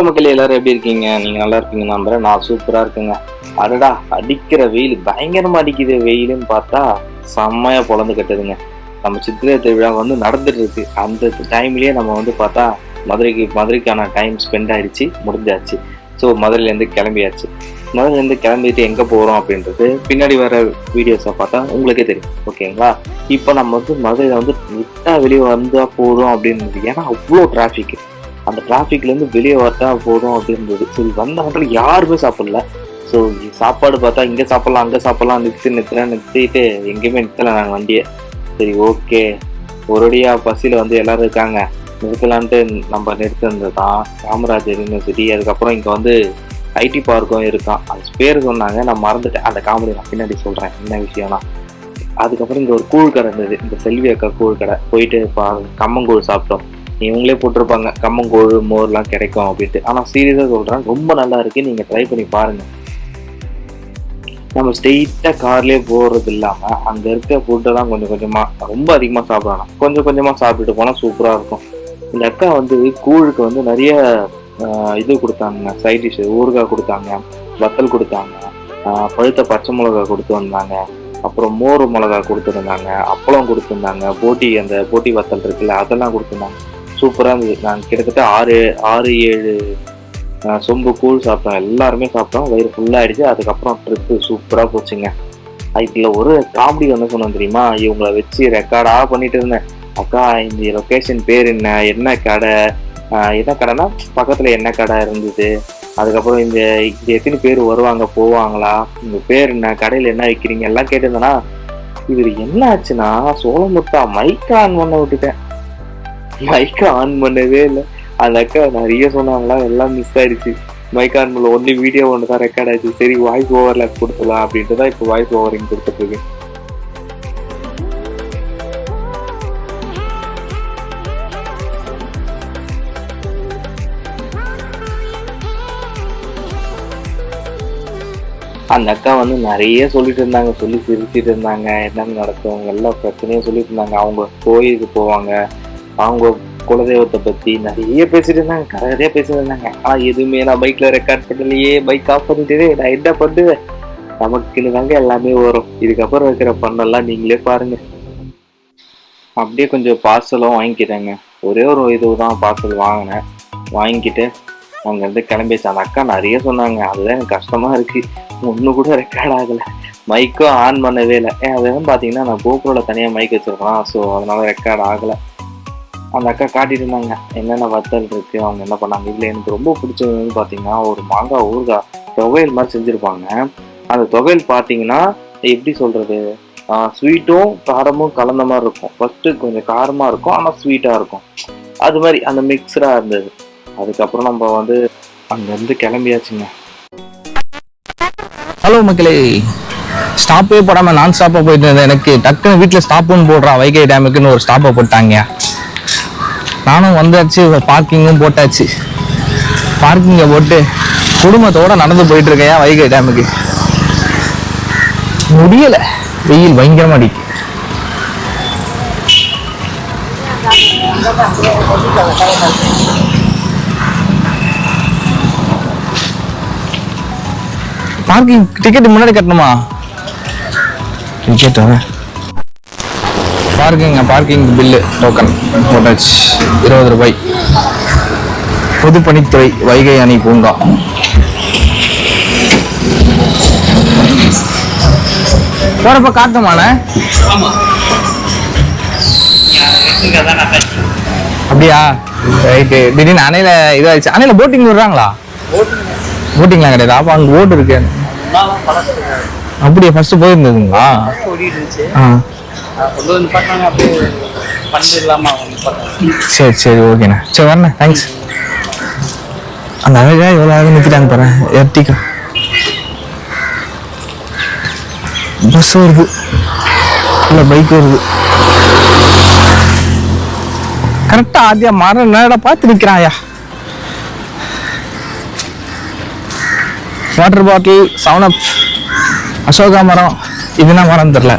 மக்கள் எல்லாரும் எப்படி இருக்கீங்க? நீங்க நல்லா இருக்கீங்க நம்புறேன். நான் சூப்பரா இருக்குங்க. அடடா, அடிக்கிற வெயில் பயங்கரமா அடிக்குது. வெயிலுன்னு பார்த்தா செம்மையா பொழந்து கட்டுதுங்க. நம்ம சித்திரை திருவிழா வந்து நடந்துட்டு இருக்கு. அந்த டைம்லயே நம்ம வந்து பார்த்தா மதுரைக்கான டைம் ஸ்பெண்ட் ஆயிடுச்சு, முடிஞ்சாச்சு. ஸோ மதுரையிலேருந்து கிளம்பியாச்சு. மதுரையிலேருந்து கிளம்பிட்டு எங்கே போகிறோம் அப்படின்றது பின்னாடி வர வீடியோஸை பார்த்தா உங்களுக்கே தெரியும். ஓகேங்களா? இப்போ நம்ம வந்து மதுரையில் வந்து விட்டா வெளியே வந்தால் போதும் அப்படின்றது. ஏன்னா அவ்வளோ டிராஃபிக். அந்த டிராஃபிக்லேருந்து வெளியே வரட்டா போதும் அப்படின்றது. சரி, வந்த மட்டும் யாருமே சாப்பிடல. ஸோ சாப்பாடு பார்த்தா இங்கே சாப்பிட்லாம் அங்கே சாப்பிட்லாம் நிறுத்திட்டு எங்கேயுமே நிறுத்தலை நாங்கள் வண்டியை. சரி, ஓகே, ஒரேடியாக பஸ்ஸில் வந்து எல்லோரும் இருக்காங்க, நிறுத்தலான்ட்டு நம்ம நிறுத்தினது தான் காமராஜர் யூனிவர்சிட்டி. அதுக்கப்புறம் இங்கே வந்து ஐடி பார்க்கும் இருக்கான். அது பேர் சொன்னாங்க, நான் மறந்துட்டேன். அந்த காமெடி நான் பின்னாடி சொல்கிறேன் என்ன விஷயம்னா. அதுக்கப்புறம் இங்கே ஒரு கூழ் கடை இருந்தது, இந்த செல்வி அக்கா கூழ் கடை. போயிட்டு கம்மங்கூழ் சாப்பிட்டோம். இவங்களே போட்டிருப்பாங்க கம்மங்கூழ் மோர்லாம் கிடைக்கும் அப்படின்ட்டு. ஆனால் சீரியஸாக சொல்கிறேன், ரொம்ப நல்லா இருக்குது, நீங்கள் ட்ரை பண்ணி பாருங்கள். நம்ம ஸ்ட்ரெயிட்டாக கார்லேயே போகிறது இல்லாமல் அங்கே இருக்க ஃபுட்டெல்லாம் கொஞ்சம் கொஞ்சமாக, ரொம்ப அதிகமாக சாப்பிடலாம், கொஞ்சம் கொஞ்சமாக சாப்பிட்டுட்டு போனால் சூப்பராக இருக்கும். இந்த அக்கா வந்து கூழுக்கு வந்து நிறைய இது கொடுத்தாங்க, சைட் டிஷ், ஊறுகாய் கொடுத்தாங்க, வத்தல் கொடுத்தாங்க, பழுத்த பச்சை மிளகா கொடுத்து வந்தாங்க, அப்புறம் மோர் மிளகா கொடுத்துருந்தாங்க, அப்பளம் கொடுத்துருந்தாங்க, அந்த போட்டி வத்தல் இருக்குல்ல அதெல்லாம் கொடுத்துருந்தாங்க. சூப்பராக இருந்தது. நாங்கள் கிட்டத்தட்ட 6-7 சொம்பு கூழ் சாப்பிட்டோம். எல்லாருமே சாப்பிட்டோம், வயிறு ஃபுல்லாகிடுச்சு. அதுக்கப்புறம் ட்ரிப்பு சூப்பராக போச்சுங்க. இதில் ஒரு காமெடி வந்து சொன்னோம் தெரியுமா, இவங்களை வச்சு ரெக்கார்டாக பண்ணிட்டு இருந்தேன். அக்கா, இந்த லொக்கேஷன் பேர் என்ன கடை, என்ன கடைனா பக்கத்தில் என்ன கடை இருந்தது, அதுக்கப்புறம் இந்த எத்தனை பேர் வருவாங்க போவாங்களா, இந்த பேர் என்ன, கடையில் என்ன வைக்கிறீங்க எல்லாம் கேட்டிருந்தேன்னா, இவர் என்ன ஆச்சுன்னா சோளமுட்டா மைக்கை ஆன் பண்ண விட்டுட்டேன். மைக்கை ஆன் பண்ணவே இல்லை. அந்த அக்கா நிறைய சொன்னாங்களா, எல்லாம் மிஸ் ஆயிடுச்சு. மைக் ஆன் பண்ணல, ஒன்லி வீடியோ ஒன்று தான் ரெக்கார்ட் ஆயிடுச்சு. சரி, வாய்ஸ் ஓவரில் கொடுத்துலாம் அப்படின்ட்டு தான் இப்போ வாய்ஸ் ஓவரிங் கொடுத்துட்ருக்கேன். அந்த அக்கா வந்து நிறைய சொல்லிட்டு இருந்தாங்க, சொல்லி சிரிச்சிட்டு இருந்தாங்க, என்னென்ன நடக்கும் எல்லா பிரச்சனையும் சொல்லிட்டு இருந்தாங்க. அவங்க கோயிலுக்கு போவாங்க, அவங்க குலதெய்வத்தை பற்றி நிறைய பேசிட்டு இருந்தாங்க, கதையாக பேசிட்டு இருந்தாங்க. ஆனால் எதுவுமே நான் பைக்கில் ரெக்கார்ட் பண்ணலையே, பைக் ஆஃப் பண்ணிட்டு நான் என்ன பண்ணுவேன். நமக்குன்னு தாங்க எல்லாமே வரும். இதுக்கப்புறம் இருக்கிற பண்ணெல்லாம் நீங்களே பாருங்க. அப்படியே கொஞ்சம் பார்சலும் வாங்கிக்கிட்டேங்க. ஒரே ஒரு இதுதான் பார்சல் வாங்கினேன். வாங்கிக்கிட்டு அங்கேருந்து கிளம்பிச்சு. அந்த அக்கா நிறைய சொன்னாங்க, அதுதான் எனக்கு கஷ்டமாக இருக்குது. ஒன்று கூட ரெக்கார்ட் ஆகலை, மைக்கும் ஆன் பண்ணவே இல்லை. அதெல்லாம் பார்த்தீங்கன்னா நான் கோப்ரோவில் தனியாக மைக் வச்சுருக்கேன், ஸோ அதனால் ரெக்கார்ட் ஆகலை. அந்த அக்கா காட்டிட்டு இருந்தாங்க என்னென்ன வத்தல் இருக்குது, அவங்க என்ன பண்ணாங்க. இதில் எனக்கு ரொம்ப பிடிச்சதுன்னு பார்த்தீங்கன்னா ஒரு மாங்காய் ஊறுகாய் தொகையல் மாதிரி செஞ்சுருப்பாங்க. அந்த தொகையல் பார்த்தீங்கன்னா எப்படி சொல்கிறது, ஸ்வீட்டும் காரமும் கலந்த மாதிரி இருக்கும். ஃபஸ்ட்டு கொஞ்சம் காரமாக இருக்கும், ஆனால் ஸ்வீட்டாக இருக்கும். அது மாதிரி அந்த மிக்சராக இருந்தது. அதுக்கப்புறம் நம்ம வந்து அங்கேருந்து கிளம்பியாச்சுங்க. ஹலோ மக்களே, ஸ்டாப்பே போடாமல் நான் ஸ்டாப்பாக போயிட்டு இருந்தேன். எனக்கு டக்குன்னு வீட்டில் ஸ்டாப்புன்னு போடுறான், வைகை டேமுக்குன்னு ஒரு ஸ்டாப்பை போட்டாங்க. நானும் வந்தாச்சு, பார்க்கிங்கும் போட்டாச்சு. பார்க்கிங்கை போட்டு குடும்பத்தோடு நடந்து போயிட்டு இருக்கேன் வைகை டேமுக்கு. முடியலை, வெயில் பயங்கரமாக அடிக்கு. பார்க்கிங் டிக்கெட் முன்னாடி கட்டணுமா? டிக்கெட் பார்க்கிங் பில்லு டோக்கன் போட்டாச்சு, 20 ரூபாய். பொதுப்பணித்துறை வைகை அணை பூங்கா. போறப்ப காட்டுமாண்ணே? அப்படியா? ரைட்டு. திடீர்னு அணையில இதாச்சு. அணையில போட்டிங் விடுறாங்களா? போட்டிங்லாம் கிடையாது. அப்போ அங்கே போட் இருக்கு. அப்படியே ஃபர்ஸ்ட் போயிருந்ததுங்களா? சரி சரி, ஓகேண்ணா. சரி வரண்ணே, தேங்க்ஸ். அந்த அழகா எவ்வளோ அழகாக நிற்கிறாங்க பாருங்க. எர்டிகா பஸ் வருது, இல்லை பைக் வருது. கரெக்டா ஆதியா மரம் நேரா பார்த்து நிக்கிறாயா. வாட்டர் பாட்டில், 7up, அசோகா மரம், இது என்ன மரம் தெரியல,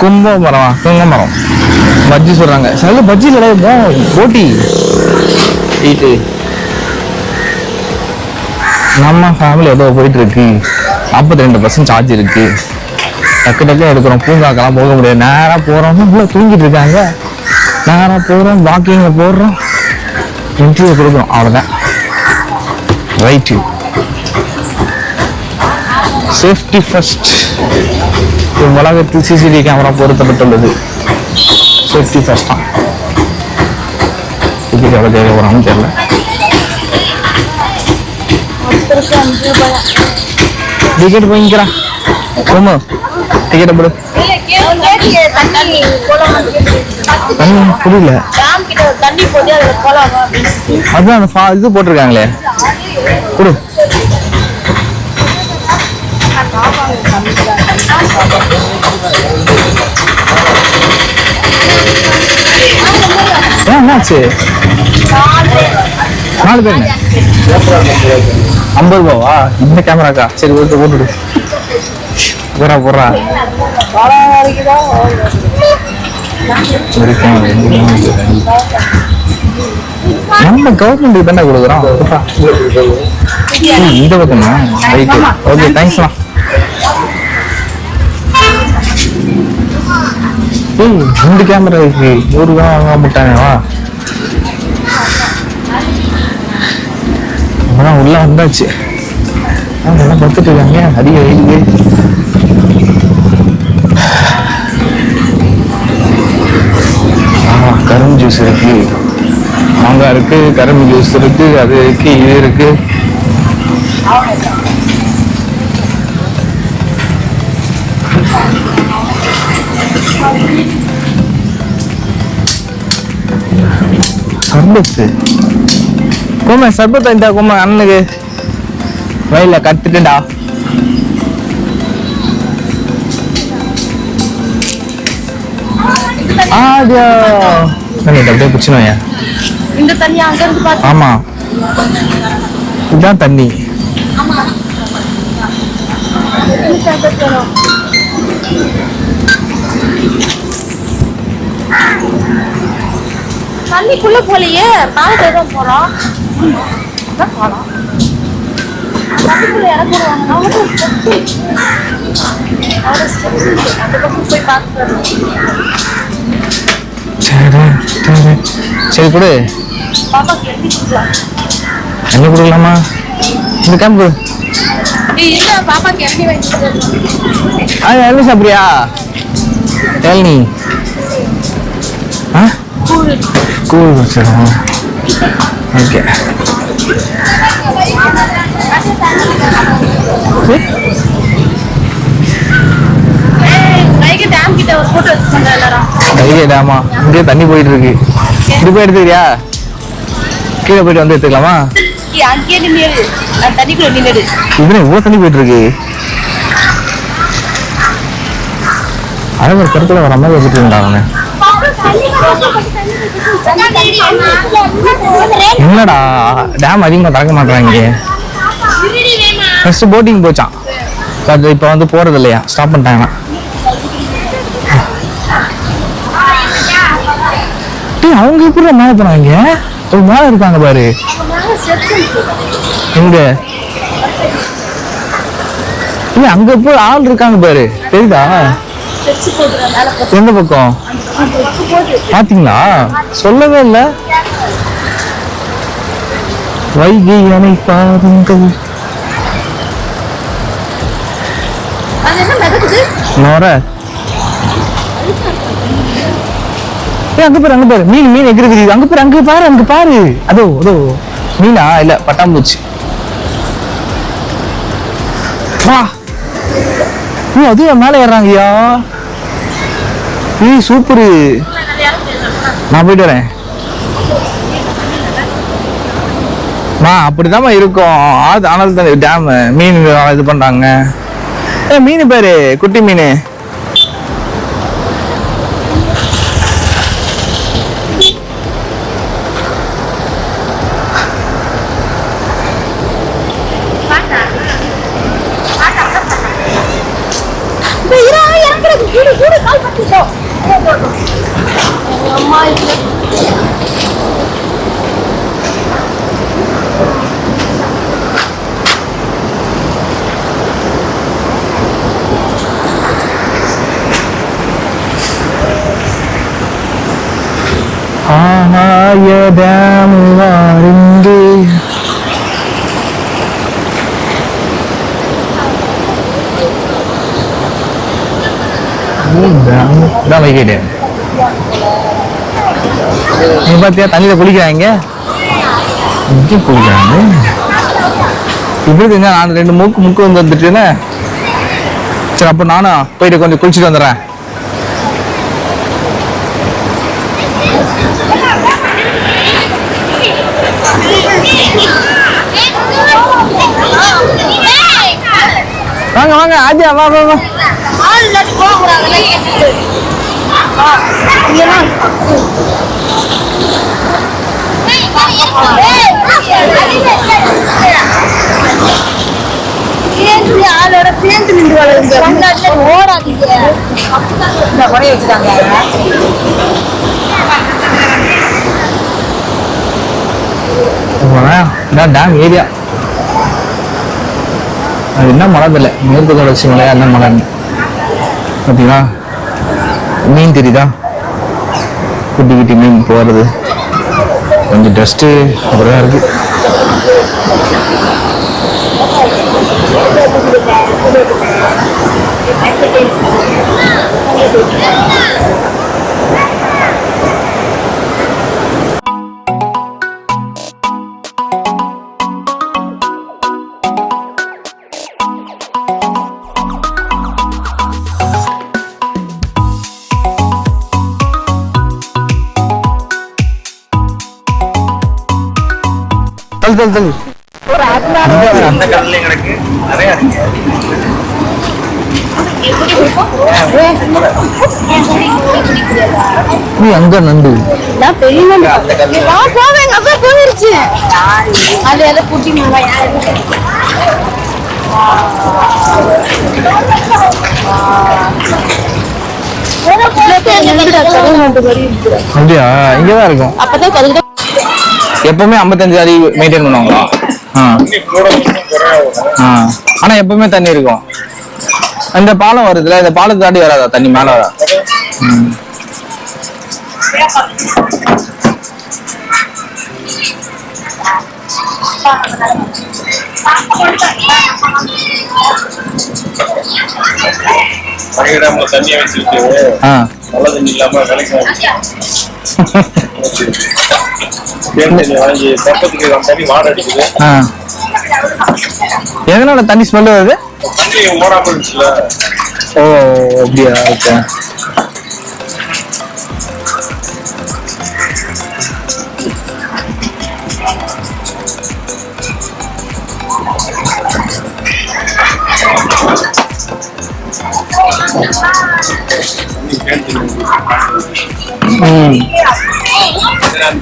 கும்ப மரம், பஜ்ஜி சொல்றாங்க. சில பஜ்ஜி கிடையாது, போட்டி ஈட்டு. நம்ம ஃபேமிலி ஏதோ போயிட்டு இருக்கு. 42% சார்ஜ் இருக்கு. டக்கு டக்கு எடுக்கிறோம். பூங்காக்கெல்லாம் போக முடியாது. நேராக போறோம், உள்ள தூங்கிட்டு இருக்காங்க. நேராக போறோம், வாக்கிங்க போடுறோம், இன்டர்வியூ கொடுக்குறோம், அவ்வளோதான். ரைட்டு. Safety first. உலகத்தில் சிசிடிவி கேமரா பொருத்தப்பட்டுள்ளது. சேஃப்டி ஃபர்ஸ்ட் தான். டிக்கெட் எவ்வளோ தேவை போகிறான்னு தெரியல. டிக்கெட் போய்க்கிறான். ரொம்ப டிக்கெட்டை போடு. புரியல. அதுதான் அந்த இது போட்டிருக்காங்களே, கொடு. என்னாச்சு? 4 பேர் 50 ரூபாவா இந்த கேமராக்கா? சரி ஓட்டு போட்டுடு. போடுறா நம்ம கவர்மெண்ட் தானே கொடுக்குறோம். இந்த பக்கமா? ஓகே, தேங்க்ஸ்ண்ணா. இந்த கேமரா இருக்கு, 100 ரூபா வாங்க மாட்டாங்கவா? உள்ள வந்தாச்சு. அதெல்லாம் பார்த்துட்டு இருக்காங்க. அதிக வெயிலுக்கு கரும்பு ஜூஸ் இருக்கு, மாங்காய் இருக்கு, கரும்பு ஜூஸ் இருக்கு, அது இருக்கு, இது இருக்கு. சர்பத்து கோமா, சர்பத்தா இந்த கோமா அண்ணனுக்கு வயல கத்துட்டுடா. அப்படியே பிடிச்சினோயா. இந்த தண்ணி அங்க இருந்து பாத்து. ஆமா, இதுதான் தண்ணி. தண்ணிக்குள்ள போலையே, பாலத்தை தான் போறோம். தண்ணிக்குள்ள இறக்குறாங்க. அந்த பக்கம் போய் பார்த்து. சரி கொடு. பாப்பாக்கு எண்ணி கொடுக்கலாம். எண்ணி கொடுக்கலாமா? இந்த கேம்பு இல்ல, பாப்பாக்கு எண்ணி வாங்கி. எண்ணி சாப்பிட்றியா? ஏழ்னி கூழ் வச்சிடும். ஓகே, டேமா இங்கே தண்ணி போயிட்டு இருக்கு. இப்படி போய் எடுத்துக்கிறியா? கீழே போயிட்டு வந்து எடுத்துக்கலாமா? இதுல இவ்வளவு தண்ணி போயிட்டு இருக்கு. அழகு கருத்துல வர மாதிரி வச்சுட்டு இருந்தாங்க. என்னடா டேம் அதிகமா திறக்க மாட்டாங்க. ஃபர்ஸ்ட் போட்டிங் போச்சான், இப்ப வந்து போறது இல்லையா, ஸ்டாப் பண்ணிட்டாங்கன்னா. அவங்க எப்படி மேல போறாங்க? ஒரு மேல இருக்காங்க பாரு. எங்க இல்ல, அங்க போய் ஆள் இருக்காங்க பாரு, தெரியுதா? எந்த பக்கம் பாத்தீங்களா? சொல்லவே இல்ல. வைகை அணை பாருங்கள். அங்க பாரு, அங்க பாரு, மீன் மீன் எகிருக்குது. அங்க பாரு, அங்க பாரு, அங்க பாரு. அதோ அதோ மீனா இல்ல, பட்டாம்பூச்சி. வா, அதுவும் மேல ஏறாங்கய்யா. சூப்பரு. நான் போயிட்டு வரேன். அப்படிதாம்மா இருக்கும். ஆனால் தான் டேம் மீன் இது பண்றாங்க. மீன் பேரு குட்டி மீன். ஆகாய டேம் வாருங்கே. இதான் வைகை டேம். நீ பாத்தியா தண்ணியில குளிக்கிறாங்க, இங்கே குளிக்கிறாங்க. இப்படி தெரிஞ்சா நான் 2 முக்கு வந்துட்டுன்னு. சரி அப்போ நானும் போயிட்டு கொஞ்சம் குளிச்சுட்டு வந்துடுறேன். வாங்க வாங்க ஆஜா, வா வா வா. டேம் ஏரியா அது என்ன மலை தெரியல, மேற்கு தொடர்ச்சி மலையா என்ன மலைன்னு பார்த்தீங்களா? மீன் தெரியுதா? குட்டி குட்டி மீன் போகிறது, கொஞ்சம் டஸ்ட்டு அப்படிதான் இருக்கு. தள்ளு அந்த கடல்லையும் கிடக்கு நிறைய இருக்கு. நீ அங்க நண்டு பெரிய போயிருச்சு. அது எல்லாம் குட்டி அப்படியா? இங்கதான் இருக்கும். அப்பதான் எப்பவுமே 55 அடி மெயின்டைன் பண்ணுவாங்களா? ஆனா எப்பவுமே தண்ணி இருக்கும். அந்த பாலம் வருதுல, இந்த பாலத்தை தாண்டி வராதா தண்ணி மேல வரா? தண்ணியை வச்சிருக்கு, நல்ல தண்ணி இல்லாம வாங்கி பக்கத்துக்கு தண்ணி வாடை அடிக்குது. எதனால தண்ணி ஸ்மெல் வருது? ஓடாம இருந்துச்சுல. ஓ அப்படியா? ஓகே.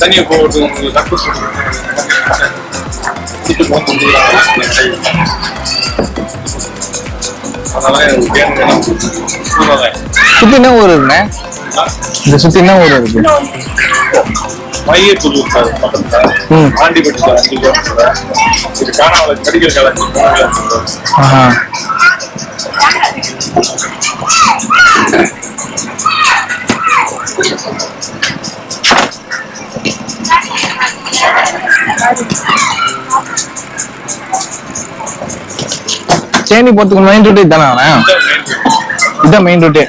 தண்ணியை போட்டு சுத்தி என்ன ஊர் இருக்குண்ணே? இந்த சுத்தி என்ன ஊர் இருக்கு? மையப்புதூர் பக்கத்துல ஆண்டிப்பட்டி 5 கிலோமீட்டர். இது காணாமலை மெடிக்கல் காலேஜ். சேனி போறதுக்கு மெயின் ரூட் தானே? இதான் மெயின் ரூட்டு.